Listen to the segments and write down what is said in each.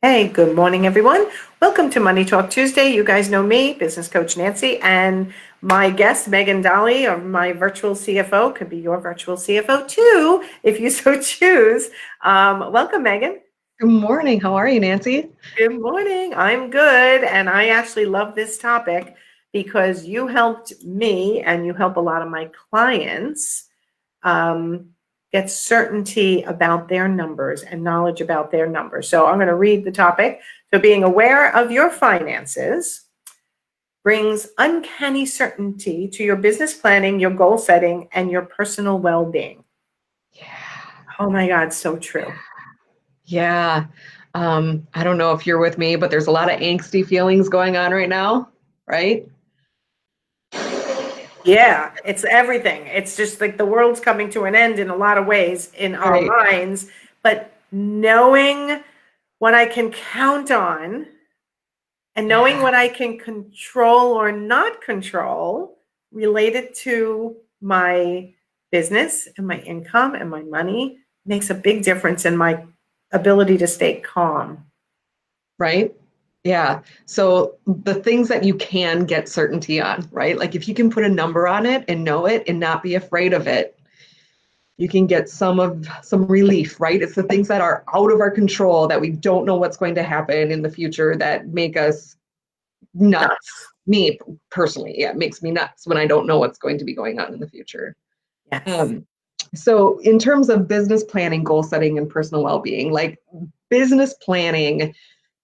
Hey, good morning, everyone. Welcome to Money Talk Tuesday. You guys know me, business coach Nancy, and my guest, Megan Dolly, or my virtual CFO, could be your virtual CFO too, if you so choose. Welcome, Megan. Good morning. How are you, Nancy? Good morning. I'm good. And I actually love this topic because you helped me and you help a lot of my clients get certainty about their numbers and knowledge about their numbers. So I'm going to read the topic. So being aware of your finances brings uncanny certainty to your business planning, your goal setting, and your personal well-being. Yeah. Oh my God, so true. Yeah. I don't know if you're with me, but there's a lot of angsty feelings going on right now, right? Yeah, it's everything. It's just like the world's coming to an end in a lot of ways in our Right. minds, but knowing what I can count on and knowing Yeah. what I can control or not control related to my business and my income and my money makes a big difference in my ability to stay calm. Right. Yeah. So the things that you can get certainty on, right? Like if you can put a number on it and know it and not be afraid of it, you can get some relief, right? It's the things that are out of our control that we don't know what's going to happen in the future that make us nuts. Nuts. Me personally, yeah, it makes me nuts when I don't know what's going to be going on in the future. Yes. Um, so in terms of business planning, goal setting, and personal well-being, like business planning,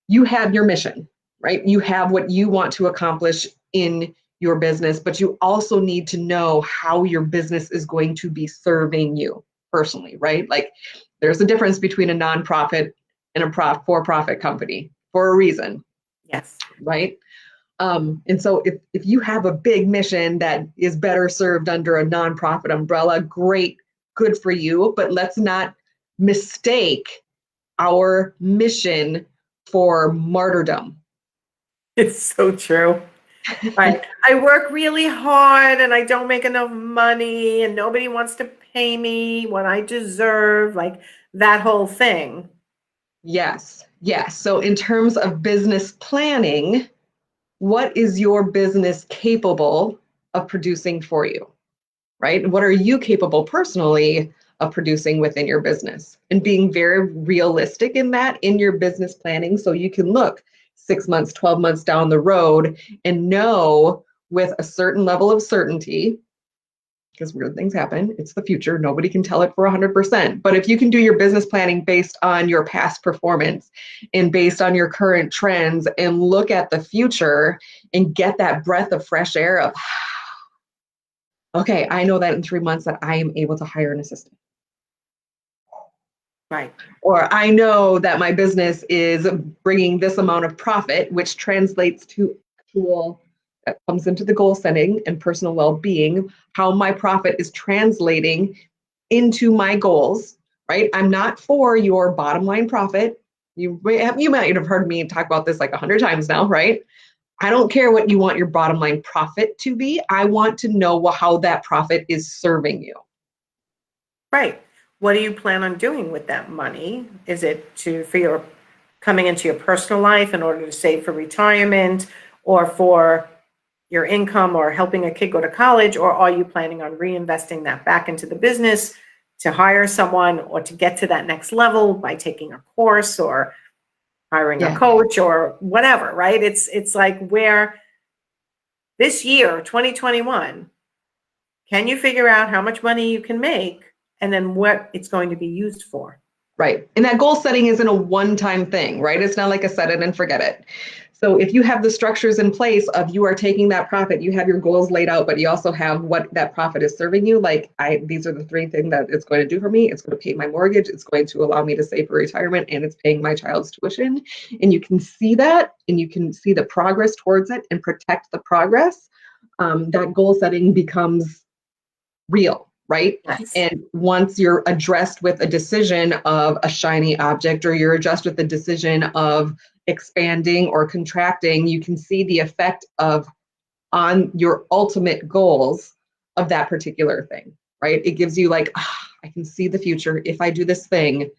you have your mission, right? You have what you want to accomplish in your business, but you also need to know how your business is going to be serving you personally, right? Like there's a difference between a nonprofit and a for-profit company for a reason, Yes. right? And so if you have a big mission that is better served under a nonprofit umbrella, great, good for you. But let's not mistake our mission for martyrdom. It's so true. Right. I work really hard and I don't make enough money and nobody wants to pay me what I deserve, like that whole thing. Yes, yes. So in terms of business planning, what is your business capable of producing for you? Right? What are you capable personally of producing within your business? And being very realistic in that in your business planning so you can look 6 months, 12 months down the road and know with a certain level of certainty, because weird things happen, it's the future, nobody can tell it for 100%. But if you can do your business planning based on your past performance and based on your current trends and look at the future and get that breath of fresh air of okay, I know that in 3 months that I am able to hire an assistant. Right. Or I know that my business is bringing this amount of profit, which translates to actual, that comes into the goal setting and personal well-being, how my profit is translating into my goals, right? I'm not for your bottom line profit. You might have heard me talk about this like 100 times now, right? I don't care what you want your bottom line profit to be. I want to know how that profit is serving you. Right. What do you plan on doing with that money? Is it for your coming into your personal life in order to save for retirement or for your income or helping a kid go to college, or are you planning on reinvesting that back into the business to hire someone or to get to that next level by taking a course or hiring a Yeah. coach or whatever, right? It's like where this year, 2021, can you figure out how much money you can make and then what it's going to be used for? Right. And that goal setting isn't a one-time thing, right? It's not like a set it and forget it. So if you have the structures in place of you are taking that profit, you have your goals laid out, but you also have what that profit is serving you. Like these are the three things that it's going to do for me. It's going to pay my mortgage. It's going to allow me to save for retirement, and it's paying my child's tuition. And you can see that, and you can see the progress towards it and protect the progress. That goal setting becomes real, right? Yes. And once you're addressed with a decision of a shiny object, or you're addressed with the decision of expanding or contracting, you can see the effect of on your ultimate goals of that particular thing, right? It gives you like, I can see the future. If I do this thing,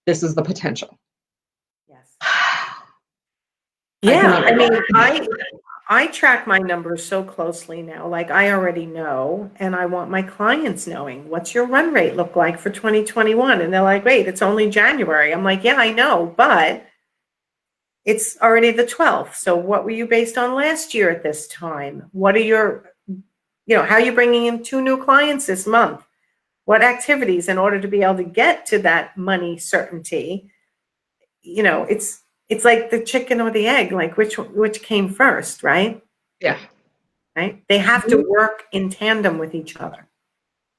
this is the potential. Yes. Yeah, I mean, I track my numbers so closely now. Like I already know, and I want my clients knowing what's your run rate look like for 2021. And they're like, wait, it's only January. I'm like, yeah, I know, but it's already the 12th. So what were you based on last year at this time? What are your, how are you bringing in 2 new clients this month? What activities in order to be able to get to that money certainty? It's like the chicken or the egg, like which came first, right? Yeah. Right? They have to work in tandem with each other.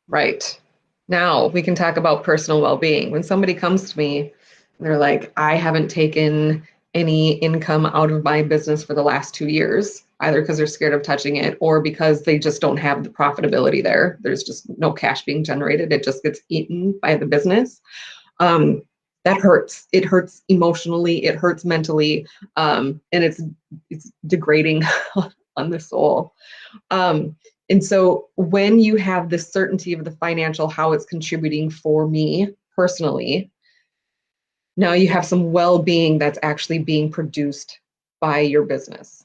Right. Now we can talk about personal well-being. When somebody comes to me and they're like, I haven't taken any income out of my business for the last 2 years, either because they're scared of touching it or because they just don't have the profitability there. There's just no cash being generated. It just gets eaten by the business. That hurts. It hurts emotionally. It hurts mentally. And it's degrading on the soul. And so when you have the certainty of the financial, how it's contributing for me personally, now you have some well-being that's actually being produced by your business.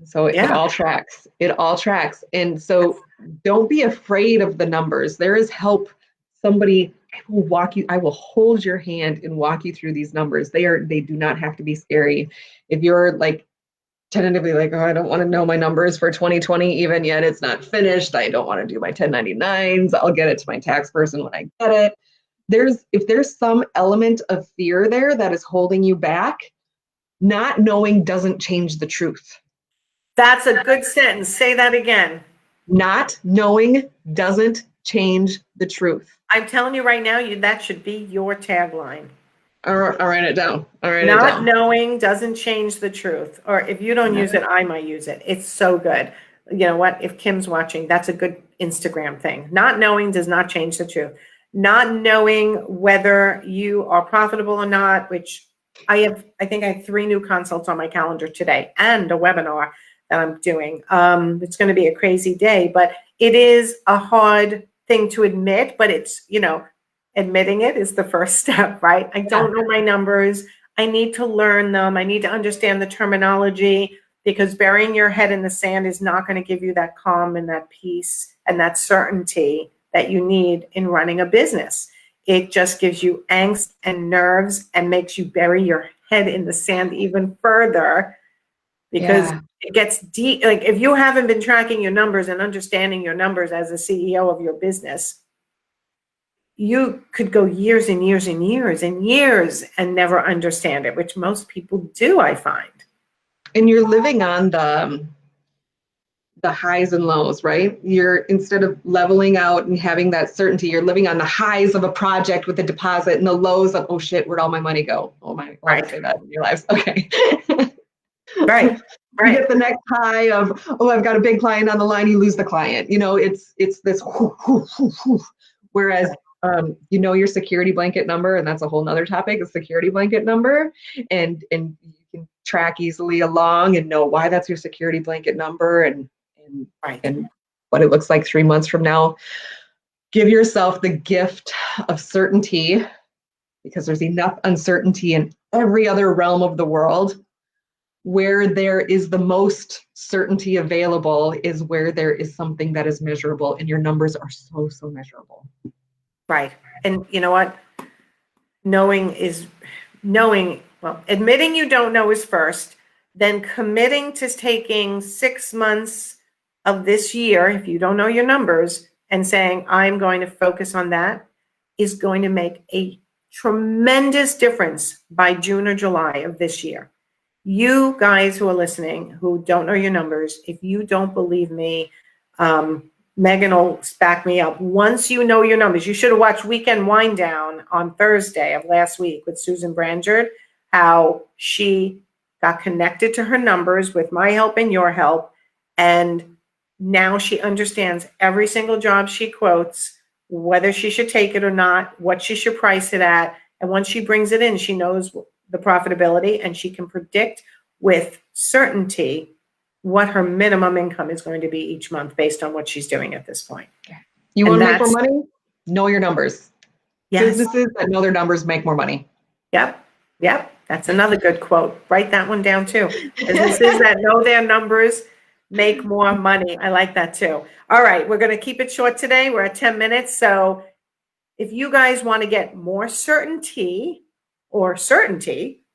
So it all tracks. It all tracks. And so don't be afraid of the numbers. There is help. Somebody will walk you, I will hold your hand and walk you through these numbers. They do not have to be scary. If you're like tentatively like, oh, I don't want to know my numbers for 2020 even yet, it's not finished. I don't want to do my 1099s. I'll get it to my tax person when I get it. If there's some element of fear there that is holding you back, not knowing doesn't change the truth. That's a good sentence. Say that again. Not knowing doesn't change the truth. I'm telling you right now, that should be your tagline. I'll write it down. Not knowing doesn't change the truth. Or if you don't use it, I might use it. It's so good. You know what? If Kim's watching, that's a good Instagram thing. Not knowing does not change the truth. Not knowing whether you are profitable or not, which I think I have 3 new consults on my calendar today and a webinar that I'm doing. It's going to be a crazy day, but it is a hard thing to admit, but it's, admitting it is the first step, right? I don't know my numbers. I need to learn them. I need to understand the terminology, because burying your head in the sand is not going to give you that calm and that peace and that certainty that you need in running a business. It just gives you angst and nerves and makes you bury your head in the sand even further, because it gets deep. Like if you haven't been tracking your numbers and understanding your numbers as a CEO of your business, you could go years and years and years and years and never understand it, which most people do, I find. And you're living on the highs and lows, right? You're, instead of leveling out and having that certainty, you're living on the highs of a project with a deposit and the lows of, oh shit, where'd all my money go? Oh my, right. Say that in your lives. Okay. Right. You get the next high of, oh, I've got a big client on the line, you lose the client. It's this whoo, whoo, whoo, whoo. Whereas your security blanket number, and that's a whole nother topic, a security blanket number, and you can track easily along and know why that's your security blanket number and what it looks like 3 months from now. Give yourself the gift of certainty, because there's enough uncertainty in every other realm of the world. Where there is the most certainty available is where there is something that is measurable, and your numbers are so measurable. Right. And you know what? Admitting you don't know is first, then committing to taking 6 months of this year, if you don't know your numbers, and saying, I'm going to focus on that, is going to make a tremendous difference by June or July of this year. You guys who are listening, who don't know your numbers, if you don't believe me, Megan will back me up. Once you know your numbers, you should have watched Weekend Wind Down on Thursday of last week with Susan Branchard, how she got connected to her numbers with my help and your help. And now she understands every single job she quotes, whether she should take it or not, what she should price it at. And once she brings it in, she knows the profitability, and she can predict with certainty what her minimum income is going to be each month based on what she's doing at this point. You want to make more money? Know your numbers. Yes. Businesses that know their numbers make more money. Yep. That's another good quote. Write that one down too. Businesses that know their numbers make more money. I like that too. All right, we're going to keep it short today. We're at 10 minutes. So if you guys want to get more certainty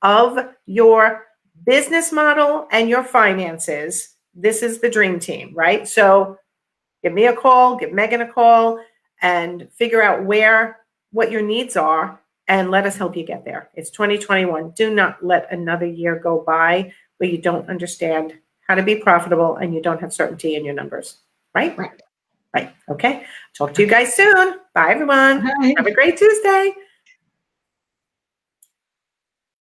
of your business model and your finances, this is the dream team, right? So give me a call, give Megan a call, and figure out what your needs are, and let us help you get there. It's 2021. Do not let another year go by where you don't understand how to be profitable and you don't have certainty in your numbers, right? Right. Right. Okay. Talk to you guys soon. Bye, everyone. Bye. Have a great Tuesday.